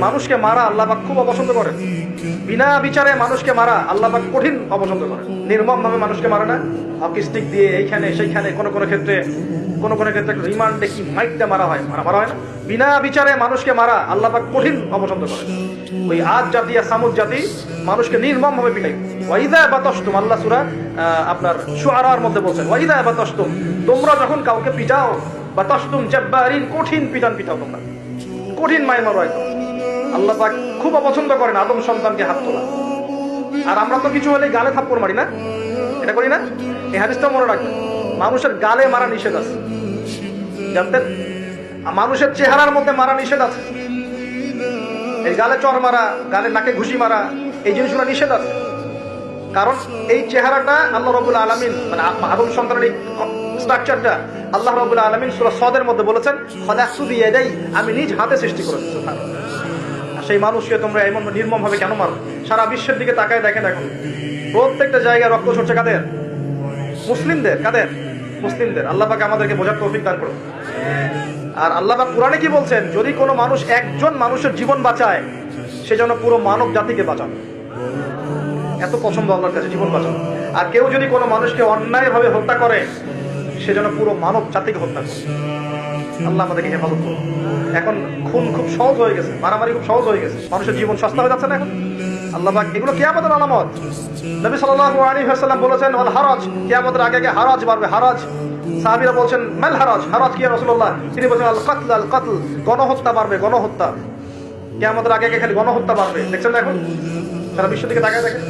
মানুষকে মারা আল্লাহ পাক খুব অপছন্দ করেন। বিনা বিচারে মানুষকে মারা আল্লাহ পাক কঠিন অপছন্দ করেন। নির্মম ভাবে মানুষকে মারে না, হকিস্টিক দিয়ে এইখানে সেইখানে, কোন কোন ক্ষেত্রে রিমান্ডে কি মাইটটা মারা হয়, মারা হয় না। বিনা বিচারে মানুষকে মারা আল্লাহ পাক কঠিন অপছন্দ করেন। ওই আদ জাতি আর সামুদ জাতি মানুষকে নির্মম ভাবে পিটাই। ওয়াইদা বাতাসতুম, আল্লাহ সূরা আপনার শুআরার মধ্যে বলছেন, ওয়াইদা বাতাসতুম, তোমরা যখন কাউকে পিটাও, বাতাসতুম জাব্বারিন, কঠিন পিটান পিটাও, তোমরা কঠিন মাই মারো একদম। আল্লাহ পাক খুব অপছন্দ করেন আদম সন্তানকে হাত তোলা। আর আমরা তো কিছু হলে গালে থাপ্পড় মারি না, এটা করি না? এই হাদিসটা মনে রাখবেন, মানুষের গালে মারা নিষেধ আছে, জানতেন? মানুষের চেহারার মধ্যে মারা নিষেধ আছে। এই গালে চর মারা, গালে নাকে ঘুষি মারা, এই জিনিসগুলো নিষেধ আছে। কারণ এই চেহারাটা আল্লাহ রাব্বুল আলামিন, মানে আদম সন্তানের এই স্ট্রাকচারটা আল্লাহ রাব্বুল আলামিন সূরা সদের মধ্যে বলেছেন, খালাকতু বিয়াদাই, আমি নিজ হাতে সৃষ্টি করেছি। সুবহানাল্লাহ। সেই মানুষকে তোমরা এমন নির্মম ভাবে কেন মারো? সারা বিশ্বের দিকে তাকায় দেখেন, এখন প্রত্যেকটা জায়গায় রক্ত ঝরছে। কাদের? মুসলিমদের। কাদের? মুসলিমদের। আল্লাহ পাক আমাদেরকে বোঝার তৌফিক দান করুন। আর আল্লাহ পাক কোরআনে কি বলছেন? যদি কোনো মানুষ একজন মানুষের জীবন বাঁচায়, সে যেন পুরো মানব জাতিকে বাঁচানো। এত পছন্দ আল্লাহর কাছে জীবন বাঁচানো। আর কেউ যদি কোনো মানুষকে অন্যায়ভাবে হত্যা করে, সে যেন পুরো মানব জাতিকে হত্যা করে। আল্লাহ আমাদেরকে হেফাজত করুন। এখন খুন খুব সহজ হয়ে গেছে, মারামারি খুব সহজ হয়ে গেছে, মানুষের জীবন সস্তা হয়ে যাচ্ছে না এখন? আল্লাহ পাক এগুলো কিয়ামতের আলামত। নবী সাল্লাল্লাহু আলাইহি ওয়াসাল্লাম বলেছেন, ওয়াল হারাজ, কিয়ামতের আগে আগে হারাজ বাড়বে। হারাজ, সাহাবীরা বলছেন, মাল হারাজ, হারাজ কি রাসূলুল্লাহ? তিনি বলেন, আল কাতল, আল কাতল, গণহত্যা বাড়বে, গণহত্যা। কিয়ামতের আগে আগে খালি গণহত্যা বাড়বে। দেখছেন না এখন? সারা বিশ্বের দিকে তাকায় দেখেন।